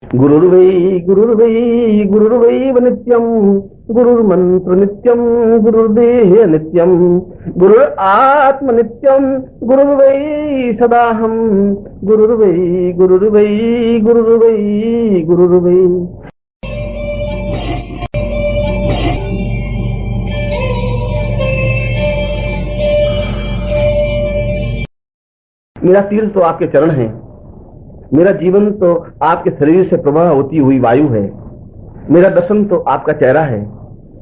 गुरुर्वै गुरुर्वैव नित्यं गुरुर्मन्त्र नित्यं गुरुर्देह नित्यं गुरुरात्म नित्यं गुरुर्वै सदाहं गुरुर्वै गुरुर्वै गुरुर्वै गुरुर्वै। मेरा तीर्थ तो आपके चरण हैं, मेरा जीवन तो आपके शरीर से प्रवाह होती हुई वायु है, मेरा दर्शन तो आपका चेहरा है,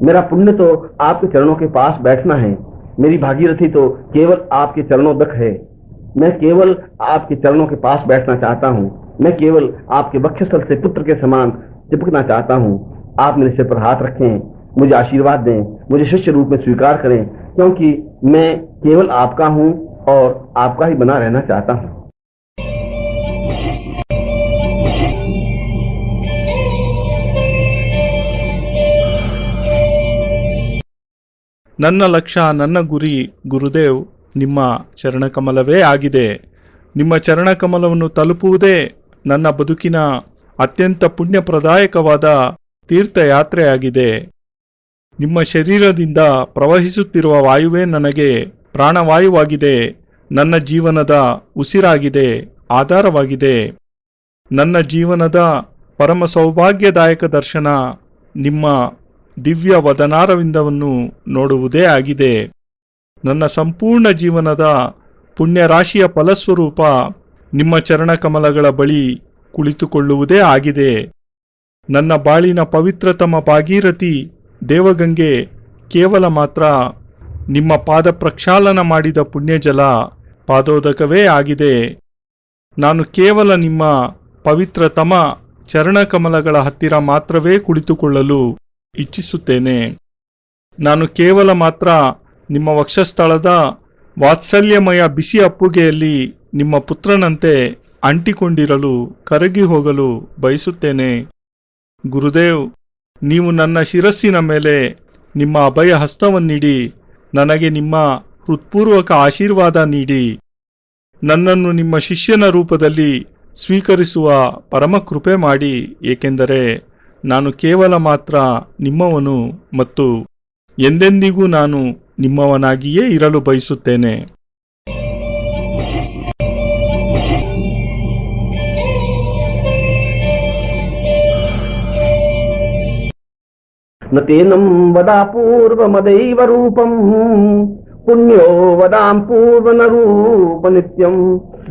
मेरा पुण्य तो आपके चरणों के पास बैठना है, मेरी भागीरथी तो केवल आपके चरणों तक है। मैं केवल आपके चरणों के पास बैठना चाहता हूँ, मैं केवल आपके वक्षस्थल से पुत्र के समान चिपकना चाहता हूँ। आप मेरे सिर पर हाथ रखें, मुझे आशीर्वाद दें, मुझे शिष्य रूप में स्वीकार करें, क्योंकि मैं केवल आपका हूँ और आपका ही बना रहना चाहता हूँ। ನನ್ನ ಲಕ್ಷ್ಯ, ನನ್ನ ಗುರಿ ಗುರುದೇವ್ ನಿಮ್ಮ ಚರಣಕಮಲವೇ ಆಗಿದೆ. ನಿಮ್ಮ ಚರಣಕಮಲವನ್ನು ತಲುಪುವುದೇ ನನ್ನ ಬದುಕಿನ ಅತ್ಯಂತ ಪುಣ್ಯಪ್ರದಾಯಕವಾದ ತೀರ್ಥಯಾತ್ರೆಯಾಗಿದೆ. ನಿಮ್ಮ ಶರೀರದಿಂದ ಪ್ರವಹಿಸುತ್ತಿರುವ ವಾಯುವೇ ನನಗೆ ಪ್ರಾಣವಾಯುವಾಗಿದೆ, ನನ್ನ ಜೀವನದ ಉಸಿರಾಗಿದೆ, ಆಧಾರವಾಗಿದೆ. ನನ್ನ ಜೀವನದ ಪರಮ ಸೌಭಾಗ್ಯದಾಯಕ ದರ್ಶನ ನಿಮ್ಮ ದಿವ್ಯ ವದನಾರವಿಂದವನ್ನು ನೋಡುವುದೇ ಆಗಿದೆ. ನನ್ನ ಸಂಪೂರ್ಣ ಜೀವನದ ಪುಣ್ಯರಾಶಿಯ ಫಲಸ್ವರೂಪ ನಿಮ್ಮ ಚರಣಕಮಲಗಳ ಬಳಿ ಕುಳಿತುಕೊಳ್ಳುವುದೇ ಆಗಿದೆ. ನನ್ನ ಬಾಳಿನ ಪವಿತ್ರತಮ ಭಾಗೀರಥಿ ದೇವಗಂಗೆ ಕೇವಲ ಮಾತ್ರ ನಿಮ್ಮ ಪಾದ ಪ್ರಕ್ಷಾಳನ ಮಾಡಿದ ಪುಣ್ಯಜಲ ಪಾದೋದಕವೇ ಆಗಿದೆ. ನಾನು ಕೇವಲ ನಿಮ್ಮ ಪವಿತ್ರತಮ ಚರಣಕಮಲಗಳ ಹತ್ತಿರ ಮಾತ್ರವೇ ಕುಳಿತುಕೊಳ್ಳಲು ಇಚ್ಛಿಸುತ್ತೇನೆ. ನಾನು ಕೇವಲ ಮಾತ್ರ ನಿಮ್ಮ ವಕ್ಷಸ್ಥಳದ ವಾತ್ಸಲ್ಯಮಯ ಬಿಸಿ ಅಪ್ಪುಗೆಯಲ್ಲಿ ನಿಮ್ಮ ಪುತ್ರನಂತೆ ಅಂಟಿಕೊಂಡಿರಲು, ಕರಗಿ ಹೋಗಲು ಬಯಸುತ್ತೇನೆ. ಗುರುದೇವ್, ನೀವು ನನ್ನ ಶಿರಸ್ಸಿನ ಮೇಲೆ ನಿಮ್ಮ ಅಭಯ ಹಸ್ತವನ್ನಿಡಿ ನನಗೆ ನಿಮ್ಮ ಹೃತ್ಪೂರ್ವಕ ಆಶೀರ್ವಾದ ನೀಡಿ ನನ್ನನ್ನು ನಿಮ್ಮ ಶಿಷ್ಯನ ರೂಪದಲ್ಲಿ ಸ್ವೀಕರಿಸುವ ಪರಮ ಕೃಪೆ ಮಾಡಿ. ಏಕೆಂದರೆ ನಾನು ಕೇವಲ ಮಾತ್ರ ನಿಮ್ಮವನು ಮತ್ತು ಎಂದೆಂದಿಗೂ ನಾನು ನಿಮ್ಮವನಾಗಿಯೇ ಇರಲು ಬಯಸುತ್ತೇನೆ. न तेनं वदा पूर्वमदैव रूपं पुण्यो वदां पूर्वनरूप नित्यं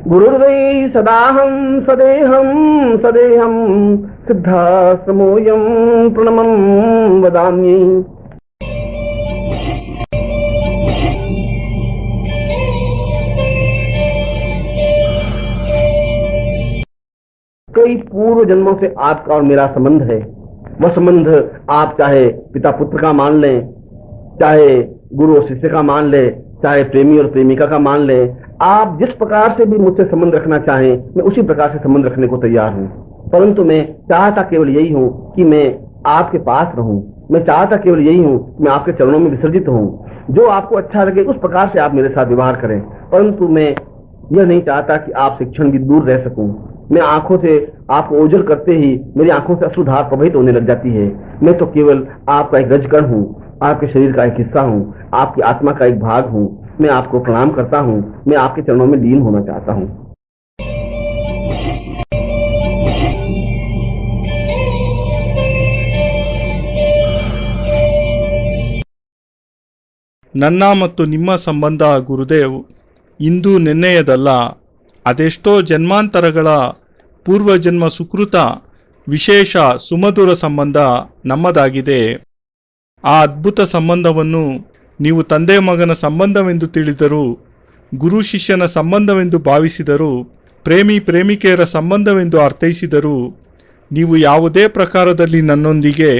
गुरुर्वै सदाहं सदेहं सदेहं सिद्धाश्रमोऽयं प्रणमं वदामि। कई पूर्व जन्मों से आपका और मेरा संबंध है। वह संबंध आप चाहे पिता पुत्र का मान लें, चाहे गुरु और शिष्य का मान ले, चाहे प्रेमी और प्रेमिका का मान ले। आप जिस प्रकार से भी मुझसे संबंध रखना चाहें, मैं उसी प्रकार से संबंध रखने को तैयार हूँ। परंतु मैं चाहता केवल यही हूँ कि मैं आपके पास रहूं। मैं चाहता केवल यही हूँ कि मैं आपके चरणों में विसर्जित हूँ। जो आपको अच्छा लगे उस प्रकार से आप मेरे साथ व्यवहार करें, परंतु मैं यह नहीं चाहता कि आपसे क्षण भी दूर रह सकूं। मैं आंखों से आपको ओझल करते ही मेरी आंखों से अश्रुधार प्रवाहित होने लग जाती है। मैं तो केवल आपका एक रजकण हूँ, आपके शरीर का एक हिस्सा हूँ, आपकी आत्मा का एक भाग हूँ। मैं आपको प्रणाम करता हूँ, मैं आपके चरणों में लीन होना चाहता हूँ। ನನ್ನ ಮತ್ತು ನಿಮ್ಮ ಸಂಬಂಧ ಗುರುದೇವ್ ಇಂದು ನೆನ್ನೆಯದಲ್ಲ, ಅದೆಷ್ಟೋ ಜನ್ಮಾಂತರಗಳ ಪೂರ್ವಜನ್ಮ ಸುಕೃತ ವಿಶೇಷ ಸುಮಧುರ ಸಂಬಂಧ ನಮ್ಮದಾಗಿದೆ. ಆ ಅದ್ಭುತ ಸಂಬಂಧವನ್ನು ನೀವು ತಂದೆ ಮಗನ ಸಂಬಂಧವೆಂದು ತಿಳಿದರೂ, ಗುರು ಶಿಷ್ಯನ ಸಂಬಂಧವೆಂದು ಭಾವಿಸಿದರೂ, ಪ್ರೇಮಿ ಪ್ರೇಮಿಕೆಯರ ಸಂಬಂಧವೆಂದು ಅರ್ಥೈಸಿದರೂ, ನೀವು ಯಾವುದೇ ಪ್ರಕಾರದಲ್ಲಿ ನನ್ನೊಂದಿಗೆ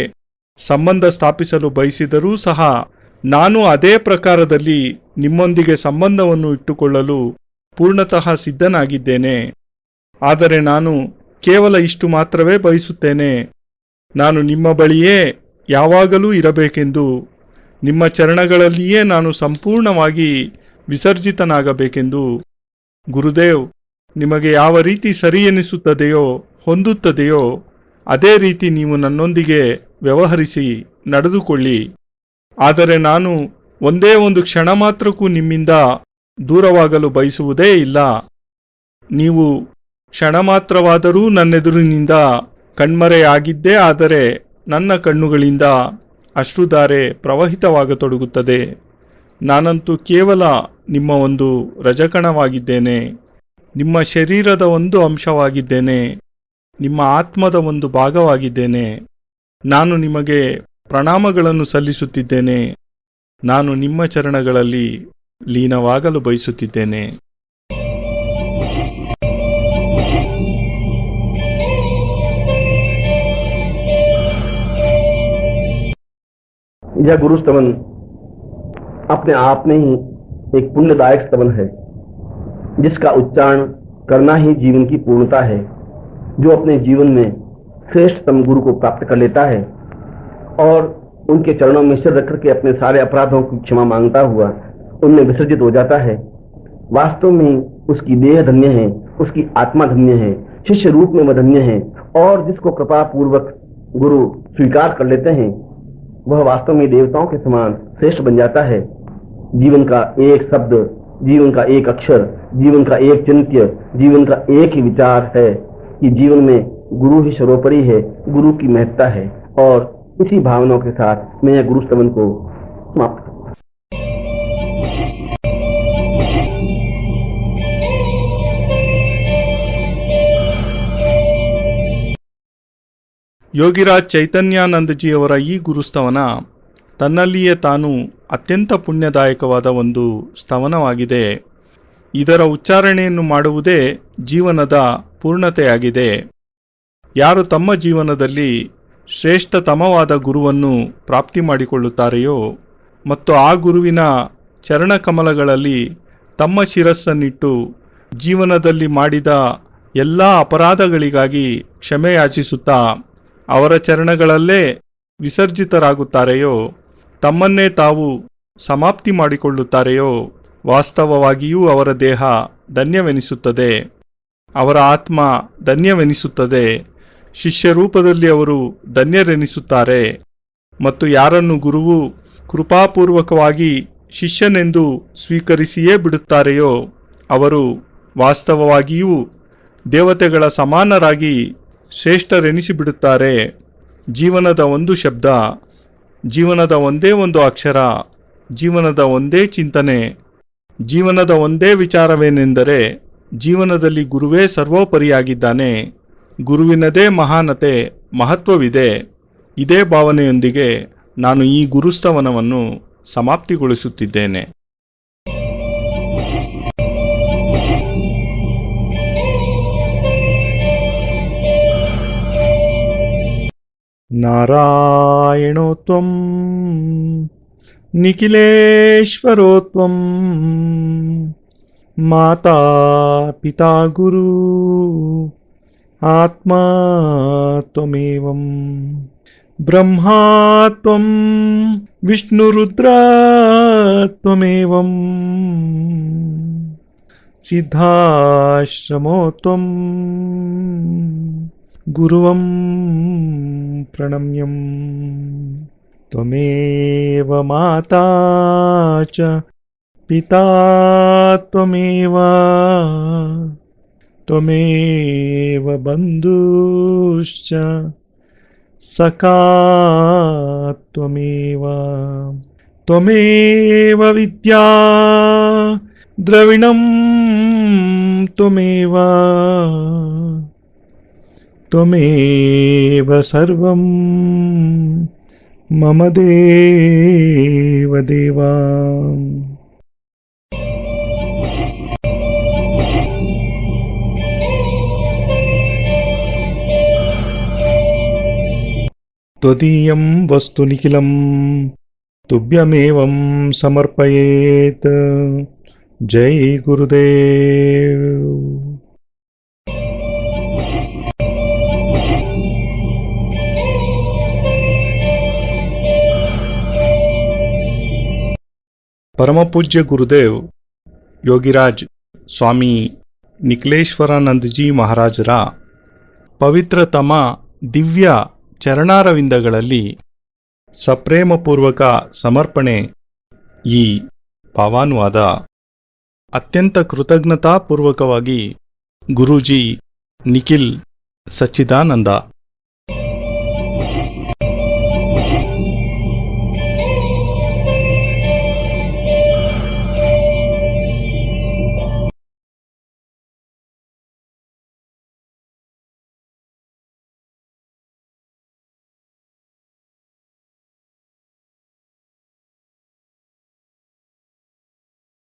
ಸಂಬಂಧ ಸ್ಥಾಪಿಸಲು ಬಯಸಿದರೂ ಸಹ ನಾನು ಅದೇ ಪ್ರಕಾರದಲ್ಲಿ ನಿಮ್ಮೊಂದಿಗೆ ಸಂಬಂಧವನ್ನು ಇಟ್ಟುಕೊಳ್ಳಲು ಪೂರ್ಣತಃ ಸಿದ್ಧನಾಗಿದ್ದೇನೆ. ಆದರೆ ನಾನು ಕೇವಲ ಇಷ್ಟು ಮಾತ್ರವೇ ಬಯಸುತ್ತೇನೆ. ನಾನು ನಿಮ್ಮ ಬಳಿಯೇ ಯಾವಾಗಲೂ ಇರಬೇಕೆಂದು, ನಿಮ್ಮ ಚರಣಗಳಲ್ಲಿಯೇ ನಾನು ಸಂಪೂರ್ಣವಾಗಿ ವಿಸರ್ಜಿತನಾಗಬೇಕೆಂದು ಗುರುದೇವ್ ನಿಮಗೆ ಯಾವ ರೀತಿ ಸರಿ ಎನಿಸುತ್ತದೆಯೋ ಹೊಂದುತ್ತದೆಯೋ ಅದೇ ರೀತಿ ನೀವು ನನ್ನೊಂದಿಗೆ ವ್ಯವಹರಿಸಿ ನಡೆದುಕೊಳ್ಳಿ. ಆದರೆ ನಾನು ಒಂದೇ ಒಂದು ಕ್ಷಣ ಮಾತ್ರಕ್ಕೂ ನಿಮ್ಮಿಂದ ದೂರವಾಗಲು ಬಯಸುವುದೇ ಇಲ್ಲ. ನೀವು ಕ್ಷಣ ಮಾತ್ರವಾದರೂ ನನ್ನೆದುರಿನಿಂದ ಕಣ್ಮರೆಯಾಗಿದ್ದೇ ಆದರೆ ನನ್ನ ಕಣ್ಣುಗಳಿಂದ ಅಶ್ರುಧಾರೆ ಪ್ರವಹಿತವಾಗತೊಡಗುತ್ತದೆ. ನಾನಂತೂ ಕೇವಲ ನಿಮ್ಮ ಒಂದು ರಜಕಣವಾಗಿದ್ದೇನೆ, ನಿಮ್ಮ ಶರೀರದ ಒಂದು ಅಂಶವಾಗಿದ್ದೇನೆ, ನಿಮ್ಮ ಆತ್ಮದ ಒಂದು ಭಾಗವಾಗಿದ್ದೇನೆ. ನಾನು ನಿಮಗೆ ಪ್ರಣಾಮಗಳನ್ನು ಸಲ್ಲಿಸುತ್ತಿದ್ದೇನೆ. ನಾನು ನಿಮ್ಮ ಚರಣಗಳಲ್ಲಿ ಲೀನವಾಗಲು ಬಯಸುತ್ತಿದ್ದೇನೆ. यह गुरु स्तवन अपने आप में ही एक पुण्यदायक स्तवन है, जिसका उच्चारण करना ही जीवन की पूर्णता है। जो अपने जीवन में श्रेष्ठतम गुरु को प्राप्त कर लेता है और उनके चरणों में सिर रख करके अपने सारे अपराधों की क्षमा मांगता हुआ उनमें विसर्जित हो जाता है, वास्तव में उसकी देह धन्य है, उसकी आत्मा धन्य है, शिष्य रूप में वह धन्य है। और जिसको कृपा पूर्वक गुरु स्वीकार कर लेते हैं वह वास्तव में देवताओं के समान श्रेष्ठ बन जाता है। जीवन का एक शब्द, जीवन का एक अक्षर, जीवन का एक चिंत्य, जीवन का एक ही विचार है कि जीवन में गुरु ही सर्वोपरि है, गुरु की महत्ता है। और इसी भावनाओं के साथ मैं यह गुरु स्तवन को समाप्त करूं। ಯೋಗಿರಾಜ್ ಚೈತನ್ಯಾನಂದಜಿಯವರ ಈ ಗುರುಸ್ತವನ ತನ್ನಲ್ಲಿಯೇ ತಾನು ಅತ್ಯಂತ ಪುಣ್ಯದಾಯಕವಾದ ಒಂದು ಸ್ತವನವಾಗಿದೆ. ಇದರ ಉಚ್ಚಾರಣೆಯನ್ನು ಮಾಡುವುದೇ ಜೀವನದ ಪೂರ್ಣತೆಯಾಗಿದೆ. ಯಾರು ತಮ್ಮ ಜೀವನದಲ್ಲಿ ಶ್ರೇಷ್ಠತಮವಾದ ಗುರುವನ್ನು ಪ್ರಾಪ್ತಿ ಮಾಡಿಕೊಳ್ಳುತ್ತಾರೆಯೋ ಮತ್ತು ಆ ಗುರುವಿನ ಚರಣಕಮಲಗಳಲ್ಲಿ ತಮ್ಮ ಶಿರಸ್ಸನ್ನಿಟ್ಟು ಜೀವನದಲ್ಲಿ ಮಾಡಿದ ಎಲ್ಲ ಅಪರಾಧಗಳಿಗಾಗಿ ಕ್ಷಮೆಯಾಚಿಸುತ್ತಾ ಅವರ ಚರಣಗಳಲ್ಲೇ ವಿಸರ್ಜಿತರಾಗುತ್ತಾರೆಯೋ, ತಮ್ಮನ್ನೇ ತಾವು ಸಮಾಪ್ತಿ ಮಾಡಿಕೊಳ್ಳುತ್ತಾರೆಯೋ, ವಾಸ್ತವವಾಗಿಯೂ ಅವರ ದೇಹ ಧನ್ಯವೆನಿಸುತ್ತದೆ, ಅವರ ಆತ್ಮ ಧನ್ಯವೆನಿಸುತ್ತದೆ, ಶಿಷ್ಯ ರೂಪದಲ್ಲಿ ಅವರು ಧನ್ಯರೆನಿಸುತ್ತಾರೆ. ಮತ್ತು ಯಾರನ್ನು ಗುರುವು ಕೃಪಾಪೂರ್ವಕವಾಗಿ ಶಿಷ್ಯನೆಂದು ಸ್ವೀಕರಿಸಿಯೇ ಬಿಡುತ್ತಾರೆಯೋ ಅವರು ವಾಸ್ತವವಾಗಿಯೂ ದೇವತೆಗಳ ಸಮಾನರಾಗಿ ಶ್ರೇಷ್ಠರೆನಿಸಿಬಿಡುತ್ತಾರೆ. ಜೀವನದ ಒಂದು ಶಬ್ದ, ಜೀವನದ ಒಂದೇ ಒಂದು ಅಕ್ಷರ, ಜೀವನದ ಒಂದೇ ಚಿಂತನೆ, ಜೀವನದ ಒಂದೇ ವಿಚಾರವೇನೆಂದರೆ ಜೀವನದಲ್ಲಿ ಗುರುವೇ ಸರ್ವೋಪರಿಯಾಗಿದ್ದಾನೆ, ಗುರುವಿನದೇ ಮಹಾನತೆ ಮಹತ್ವವಿದೆ. ಇದೇ ಭಾವನೆಯೊಂದಿಗೆ ನಾನು ಈ ಗುರುಸ್ತವನವನ್ನು ಸಮಾಪ್ತಿಗೊಳಿಸುತ್ತಿದ್ದೇನೆ. ನಾರಾಯಣೋ ತ್ವಂ ನಿಖಿಲೇಶ್ವರೋ ತ್ವಂ ಮಾತಾ ಪಿತಾ ಗುರು ಆತ್ಮಾ ತ್ವಮೇವಂ ಬ್ರಹ್ಮಾ ತ್ವಂ ವಿಷ್ಣುರುದ್ರ ತ್ವಮೇವಂ ಸಿದ್ಧಾಶ್ರಮೋ ತ್ವಂ ಗುರುವಂ ಪ್ರಣಮ್ಯಂ ತ್ವಮೇವ ಮಾತಾ ಚ ಪಿತಾ ತ್ವಮೇವ ತ್ವಮೇವ ಬಂಧುಶ್ಚ ಸಖಾ ತ್ವಮೇವ ತ್ವಮೇವ ವಿದ್ಯಾ ದ್ರವಿಣಂ ತ್ವಮೇವ ತ್ವಮೇವ ಸರ್ವಂ ಮಮ ದೇವ ದೇವ. ತ್ವದೀಯಂ ವಸ್ತು ನಿಖಿಲಂ ತುಭ್ಯಮೇವಂ ಸಮರ್ಪಯೇತ್. ಜೈ ಗುರುದೇವ್. ಪರಮಪೂಜ್ಯ ಗುರುದೇವ್ ಯೋಗಿರಾಜ್ ಸ್ವಾಮಿ ನಿಖಿಲೇಶ್ವರಾನಂದಜಿ ಮಹಾರಾಜರ ಪವಿತ್ರತಮ ದಿವ್ಯ ಚರಣಾರವಿಂದಗಳಲ್ಲಿ ಸಪ್ರೇಮಪೂರ್ವಕ ಸಮರ್ಪಣೆ. ಈ ಭಾವಾನುವಾದ ಅತ್ಯಂತ ಕೃತಜ್ಞತಾಪೂರ್ವಕವಾಗಿ ಗುರೂಜಿ ನಿಖಿಲ್ ಸಚ್ಚಿದಾನಂದ.